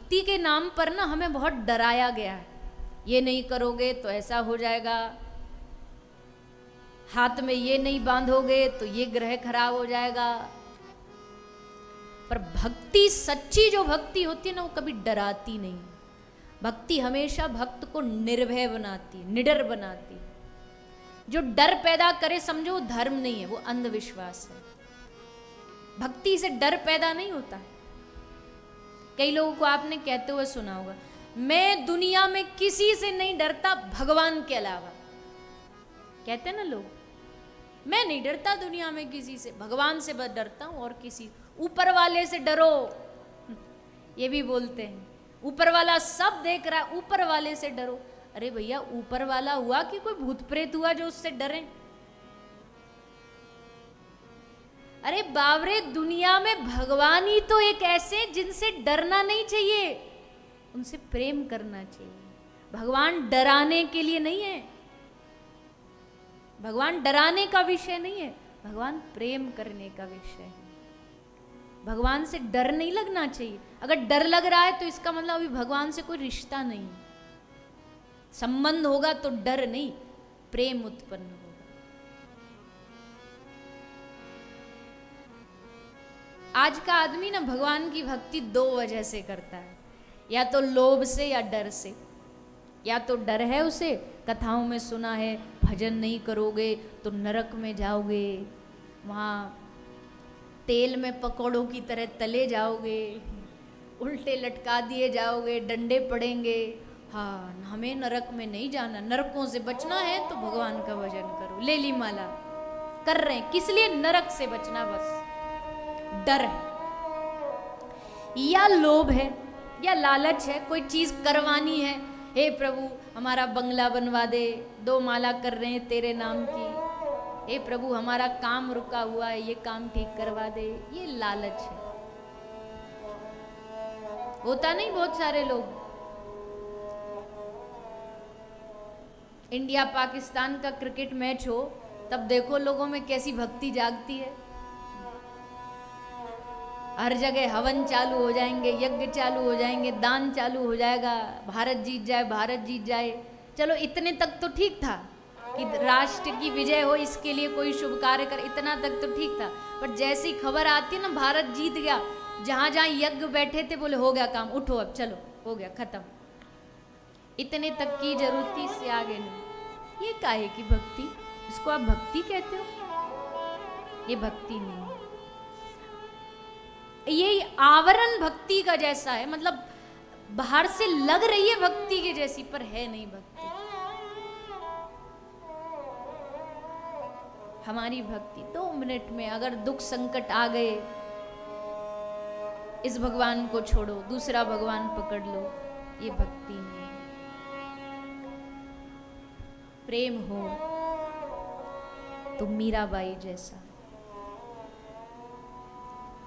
भक्ति के नाम पर ना हमें बहुत डराया गया है, ये नहीं करोगे तो ऐसा हो जाएगा, हाथ में ये नहीं बांधोगे तो ये ग्रह खराब हो जाएगा। पर भक्ति, सच्ची जो भक्ति होती है ना, वो कभी डराती नहीं। भक्ति हमेशा भक्त को निर्भय बनाती, निडर बनाती। जो डर पैदा करे समझो वो धर्म नहीं है, वो अंधविश्वास है। भक्ति से डर पैदा नहीं होता। कई लोगों को आपने कहते हुए सुना होगा, मैं दुनिया में किसी से नहीं डरता भगवान के अलावा। कहते ना लोग, मैं नहीं डरता दुनिया में किसी से, भगवान से बस डरता हूं, और किसी, ऊपर वाले से डरो, ये भी बोलते हैं। ऊपर वाला सब देख रहा है, ऊपर वाले से डरो। अरे भैया, ऊपर वाला हुआ कि कोई भूत प्रेत हुआ जो उससे डरे? अरे बावरे, दुनिया में भगवान ही तो एक ऐसे जिनसे डरना नहीं चाहिए, उनसे प्रेम करना चाहिए। भगवान डराने के लिए नहीं है, भगवान डराने का विषय नहीं है, भगवान प्रेम करने का विषय है। भगवान से डर नहीं लगना चाहिए। अगर डर लग रहा है तो इसका मतलब अभी भगवान से कोई रिश्ता नहीं, संबंध होगा तो डर नहीं, प्रेम उत्पन्न होगा। आज का आदमी ना भगवान की भक्ति दो वजह से करता है, या तो लोभ से या डर से। या तो डर है उसे, कथाओं में सुना है भजन नहीं करोगे तो नरक में जाओगे, वहाँ तेल में पकौड़ों की तरह तले जाओगे, उल्टे लटका दिए जाओगे, डंडे पड़ेंगे। हाँ, हमें नरक में नहीं जाना, नरकों से बचना है तो भगवान का भजन करो। ले ली माला, कर रहे हैं किस लिए? नरक से बचना, बस डर है। या लोभ है, या लालच है, कोई चीज करवानी है, हे प्रभु हमारा बंगला बनवा दे, 2 माला कर रहे हैं तेरे नाम की, हे प्रभु हमारा काम रुका हुआ है, ये काम ठीक करवा दे। ये लालच है। होता नहीं, बहुत सारे लोग, इंडिया पाकिस्तान का क्रिकेट मैच हो तब देखो लोगों में कैसी भक्ति जागती है। हर जगह हवन चालू हो जाएंगे, यज्ञ चालू हो जाएंगे, दान चालू हो जाएगा, भारत जीत जाए, भारत जीत जाए। चलो इतने तक तो ठीक था कि राष्ट्र की विजय हो, इसके लिए कोई शुभ कार्य कर, इतना तक तो ठीक था। पर जैसी खबर आती है ना भारत जीत गया, जहां जहां यज्ञ बैठे थे बोले हो गया काम, उठो अब चलो, हो गया खत्म। इतने तक की जरूरत थी, इससे आगे नहीं। ये काहे की भक्ति? इसको आप भक्ति कहते हो? ये भक्ति नहीं है। ये आवरण भक्ति का जैसा है, मतलब बाहर से लग रही है भक्ति के जैसी, पर है नहीं भक्ति। हमारी भक्ति 2 मिनट में, अगर दुख संकट आ गए, इस भगवान को छोड़ो, दूसरा भगवान पकड़ लो, ये भक्ति नहीं है। प्रेम हो तो मीराबाई जैसा,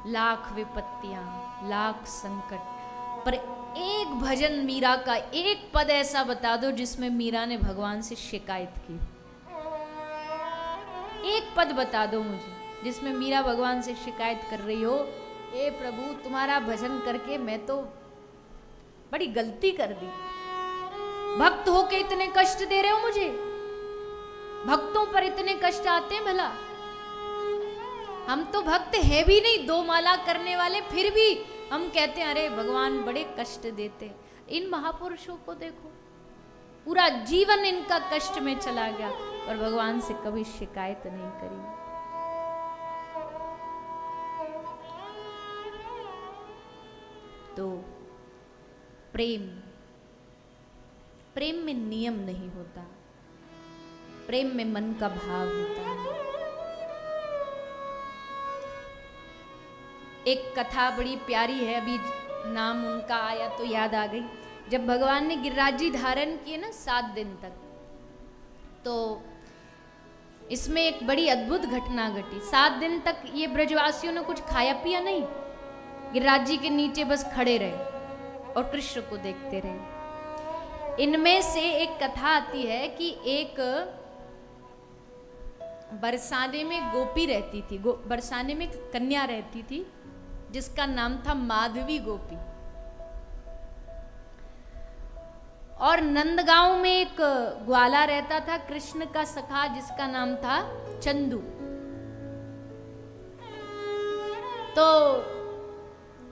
लाख विपत्तियां, लाख संकट, पर एक भजन मीरा का, एक पद ऐसा बता दो जिसमें मीरा ने भगवान से शिकायत की। एक पद बता दो मुझे जिसमें मीरा भगवान से शिकायत कर रही हो, ए प्रभु तुम्हारा भजन करके मैं तो बड़ी गलती कर दी, भक्त होके इतने कष्ट दे रहे हो मुझे, भक्तों पर इतने कष्ट आते हैं भला? हम तो भक्त है भी नहीं, 2 माला करने वाले, फिर भी हम कहते हैं अरे भगवान बड़े कष्ट देते। इन महापुरुषों को देखो, पूरा जीवन इनका कष्ट में चला गया, और भगवान से कभी शिकायत नहीं करी। तो प्रेम, प्रेम में नियम नहीं होता, प्रेम में मन का भाव होता है। एक कथा बड़ी प्यारी है, अभी नाम उनका आया तो याद आ गई। जब भगवान ने गिरिराज जी धारण किए ना 7 दिन तक, तो इसमें एक बड़ी अद्भुत घटना घटी। 7 दिन तक ये ब्रजवासियों ने कुछ खाया पिया नहीं, गिरिराज जी के नीचे बस खड़े रहे और कृष्ण को देखते रहे। इनमें से एक कथा आती है कि एक बरसाने में गोपी रहती थी, बरसाने में कन्या रहती थी जिसका नाम था माधवी गोपी। और नंदगांव में एक ग्वाला रहता था कृष्ण का सखा, जिसका नाम था चंदू। तो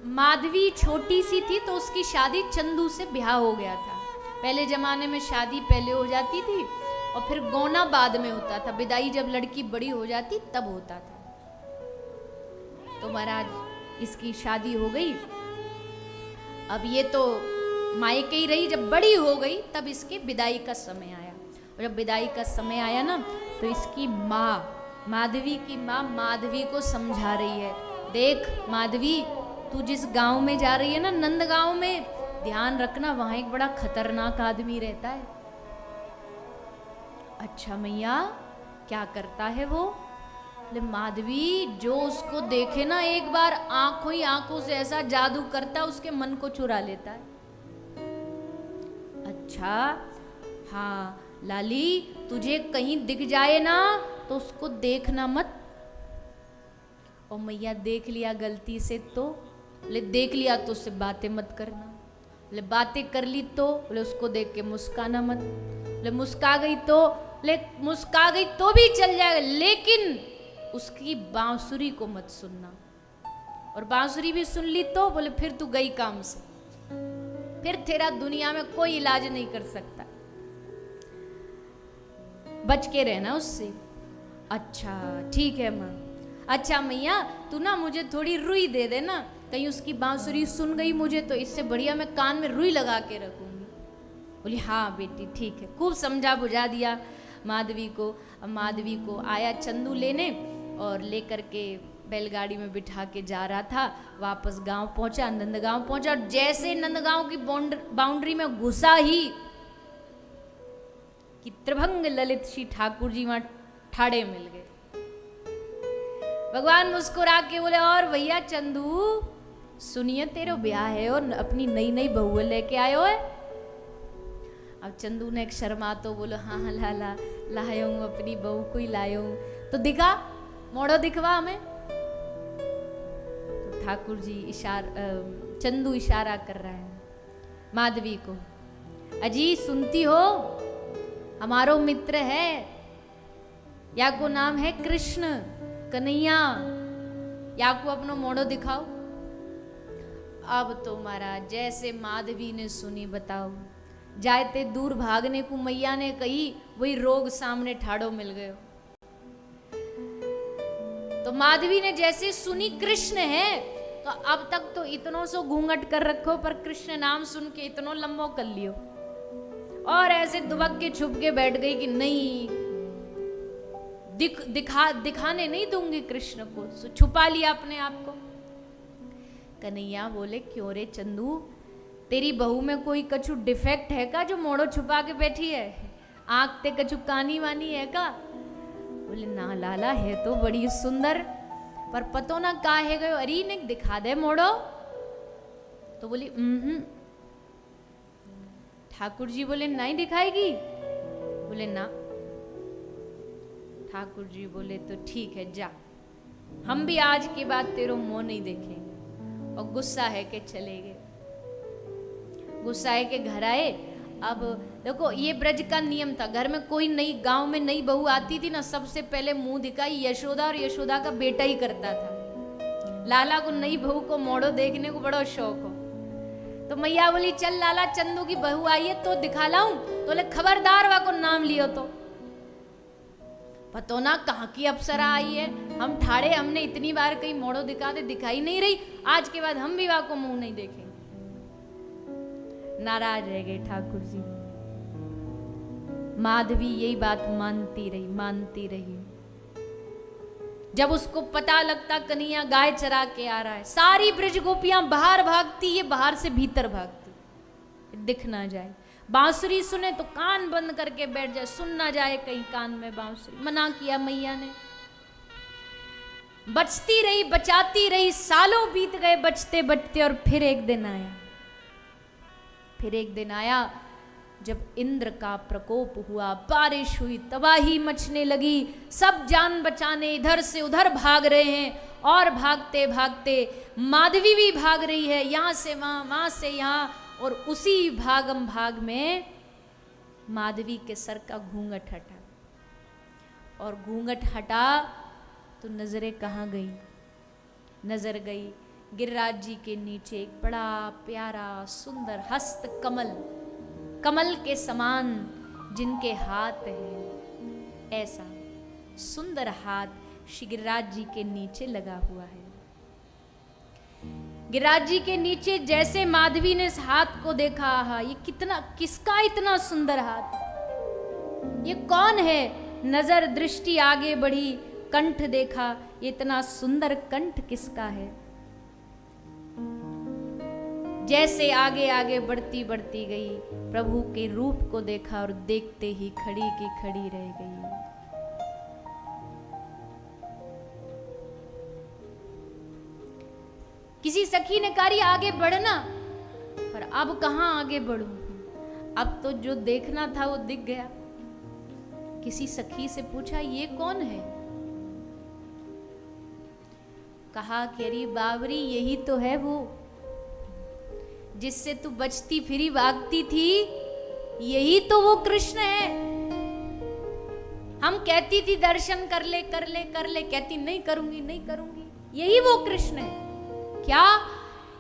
माधवी छोटी सी थी तो उसकी शादी चंदू से ब्याह हो गया था। पहले जमाने में शादी पहले हो जाती थी और फिर गौना बाद में होता था, विदाई जब लड़की बड़ी हो जाती तब होता था। तो महाराज इसकी शादी हो गई। अब ये तो मायके ही रही, जब बड़ी हो गई तब इसके विदाई का समय आया। और जब विदाई का समय आया ना, तो इसकी माँ, माधवी की माँ माधवी को समझा रही है, देख माधवी, तू जिस गांव में जा रही है ना, नंदगांव में, ध्यान रखना वहां एक बड़ा खतरनाक आदमी रहता है। अच्छा मैया, क्या करता है वो? ले माधवी, जो उसको देखे ना एक बार आंखों ही आंखों से ऐसा जादू करता है, उसके मन को चुरा लेता है। अच्छा हाँ लाली, तुझे कहीं दिख जाए ना तो उसको देखना मत। और मैया देख लिया गलती से तो? बोले देख लिया तो उससे बातें मत करना। बोले बातें कर ली तो? बोले उसको देख के मुस्काना मत। बोले मुस्का गई तो? बोले मुस्का गई तो भी चल जाएगा, लेकिन उसकी बांसुरी को मत सुनना। और बांसुरी भी सुन ली तो? बोले फिर तू गई काम से, फिर तेरा दुनिया में कोई इलाज नहीं कर सकता, बच के रहना उससे। अच्छा ठीक है माँ। अच्छा मैया, तू ना मुझे थोड़ी रुई दे देना, कहीं उसकी बांसुरी सुन गई मुझे तो इससे बढ़िया मैं कान में रुई लगा के रखूंगी। बोली हाँ बेटी ठीक है। खूब समझा बुझा दिया माधवी को। अब माधवी को आया चंदू लेने और लेकर के बैलगाड़ी में बिठा के जा रहा था। वापस गांव पहुंचा, नंदगांव पहुंचा। और जैसे नंदगांव की बाउंड्री में घुसा ही कि त्रिभंग ललित श्री ठाकुर जी वहां ठाड़े मिल गए। भगवान मुस्कुरा के बोले, और भैया चंदू सुनिए, तेरे ब्याह है और अपनी नई नई बहू लेके आयो है। अब चंदू ने एक शर्मा तो बोलो, हाँ हाँ लाला लाया हूँ, अपनी बहू को ही लाया हूँ। तो दिखा, मोड़ो दिखवा हमें। तो ठाकुर जी चंदू इशारा कर रहा है माधवी को, अजी सुनती हो, हमारो मित्र है, या को नाम है कृष्ण कन्हैया, या को अपनो मोड़ो दिखाओ। अब तो महाराज जैसे माधवी ने सुनी, बताओ, जाते दूर भागने को मैया ने कही, वही रोग सामने ठाड़ो मिल गयो। तो माधवी ने जैसे सुनी कृष्ण है, तो अब तक तो इतनो सो घूंघट कर रखो, पर कृष्ण नाम सुन के इतनो लंबो कर लियो। और ऐसे दुबक के छुप के बैठ गई कि नहीं, दिखाने नहीं दूंगी कृष्ण को। सो छुपा लिया अपने आप को। कन्हैया बोले, क्यों रे चंदू, तेरी बहू में कोई कछु डिफेक्ट है का जो मोड़ो छुपा के बैठी है? आंख ते कछु कानी वानी है का? बोले ना लाला, है तो बड़ी सुंदर, पर पतो ना का है गयो, अरे ने दिखा दे मोड़ो। तो बोली ठाकुर जी बोले नहीं दिखाएगी? बोले ना। ठाकुर जी बोले तो ठीक है, जा, हम भी आज के बाद तेरो मुंह नहीं देखेंगे। और गुस्सा है के चले गए। गुस्सा है के घर आए। अब देखो ये ब्रज का नियम था, घर में कोई नई, गांव में नई बहू आती थी ना, सबसे पहले मुंह दिखाई यशोदा, और यशोदा का बेटा ही करता था। लाला को नई बहू को मोड़ो देखने को बड़ा शौक हो। तो मैया बोली, चल लाला, चंदू की बहू आई है तो दिखा लाऊं? तो बोले खबरदार वा को नाम लियो तो। पतो ना कहाँ की अप्सरा आई है, हम ठाड़े, हमने इतनी बार कहीं मोड़ो दिखा दे, दिखाई नहीं रही, आज के बाद हम भी वा को मुंह नहीं देखेंगे। नाराज रह गए ठाकुर जी। माधवी यही बात मानती रही। जब उसको पता लगता कन्हैया गाय चरा के आ रहा है, सारी ब्रज गोपियां बाहर भागती, ये बाहर से भीतर भागती, दिख ना जाए। बांसुरी सुने तो कान बंद करके बैठ जाए, सुन ना जाए कहीं कान में बांसुरी। मना किया मैया ने, बचती रही, बचाती रही, सालों बीत गए बचते बचते। और फिर एक दिन आया जब इंद्र का प्रकोप हुआ, बारिश हुई, तबाही मचने लगी, सब जान बचाने इधर से उधर भाग रहे हैं। और भागते भागते माधवी भी भाग रही है, यहां से वहां, वहां से यहां। और उसी भागम भाग में माधवी के सर का घूंघट हटा, और घूंघट हटा तो नजरें कहाँ गई? नजर गई गिरिराज जी के नीचे एक बड़ा प्यारा सुंदर हस्त कमल, कमल के समान जिनके हाथ हैं, ऐसा सुंदर हाथ श्री गिरिराज जी के नीचे लगा हुआ है। गिरिराज जी के नीचे जैसे माधवी ने इस हाथ को देखा, हा ये कितना, किसका इतना सुंदर हाथ, ये कौन है? नजर दृष्टि आगे बढ़ी, कंठ देखा, ये इतना सुंदर कंठ किसका है? जैसे आगे आगे बढ़ती बढ़ती गई, प्रभु के रूप को देखा और देखते ही खड़ी की खड़ी रह गई। किसी सखी ने कहा आगे बढ़ना, पर अब कहां आगे बढ़ूं, अब तो जो देखना था वो दिख गया। किसी सखी से पूछा ये कौन है? कहा कि अरे बावरी, यही तो है वो जिससे तू बचती फिरी भागती थी, यही तो वो कृष्ण है। हम कहती थी दर्शन कर ले कर ले कर ले, कहती नहीं करूंगी नहीं करूंगी, यही वो कृष्ण है। क्या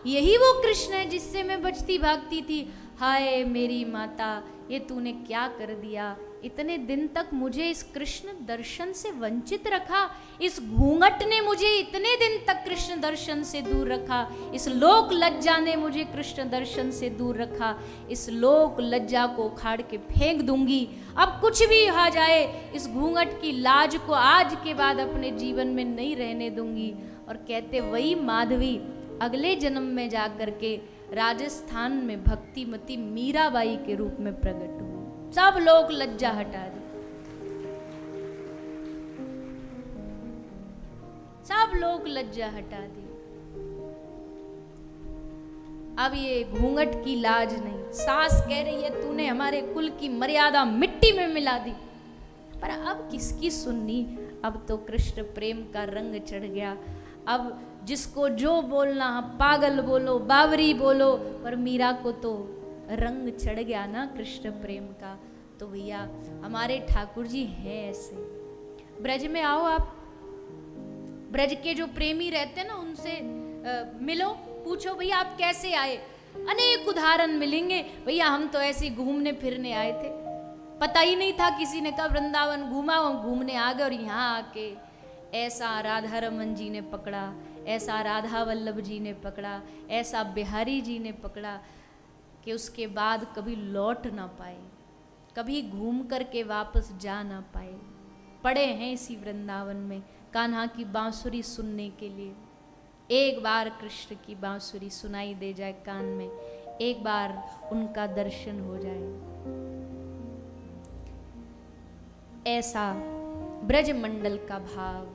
यही वो कृष्ण है जिससे मैं बचती भागती थी? हाय मेरी माता, ये तूने क्या कर दिया, इतने दिन तक मुझे इस कृष्ण दर्शन से वंचित रखा, इस घूंघट ने मुझे इतने दिन तक कृष्ण दर्शन से दूर रखा, इस लोक लज्जा ने मुझे कृष्ण दर्शन से दूर रखा, इस लोक लज्जा को उखाड़ के फेंक दूंगी, अब कुछ भी आ जाए इस घूंघट की लाज को आज के बाद अपने जीवन में नहीं रहने दूंगी। और कहते वही माधवी अगले जन्म में जाकर के राजस्थान में भक्तिमती मीराबाई के रूप में प्रकट हुई। सब लोग लज्जा हटा दी, सब लोग लज्जा हटा दी। अब ये घूंघट की लाज नहीं, सास कह रही है तूने हमारे कुल की मर्यादा मिट्टी में मिला दी, पर अब किसकी सुननी? अब तो कृष्ण प्रेम का रंग चढ़ गया। अब जिसको जो बोलना, पागल बोलो, बावरी बोलो, पर मीरा को तो रंग चढ़ गया ना कृष्ण प्रेम का। तो भैया हमारे ठाकुर जी हैं ऐसे। ब्रज में आओ आप, ब्रज के जो प्रेमी रहते हैं ना उनसे मिलो, पूछो भैया आप कैसे आए, अनेक उदाहरण मिलेंगे। भैया हम तो ऐसे घूमने फिरने आए थे, पता ही नहीं था, किसी ने कहा वृंदावन घूमा, हम घूमने आ गए और यहाँ आके ऐसा राधा रमन जी ने पकड़ा, ऐसा राधा वल्लभ जी ने पकड़ा, ऐसा बिहारी जी ने पकड़ा कि उसके बाद कभी लौट ना पाए, कभी घूम करके वापस जा ना पाए। पड़े हैं इसी वृंदावन में कान्हा की बांसुरी सुनने के लिए। एक बार कृष्ण की बांसुरी सुनाई दे जाए कान में, एक बार उनका दर्शन हो जाए, ऐसा ब्रज मंडल का भाव।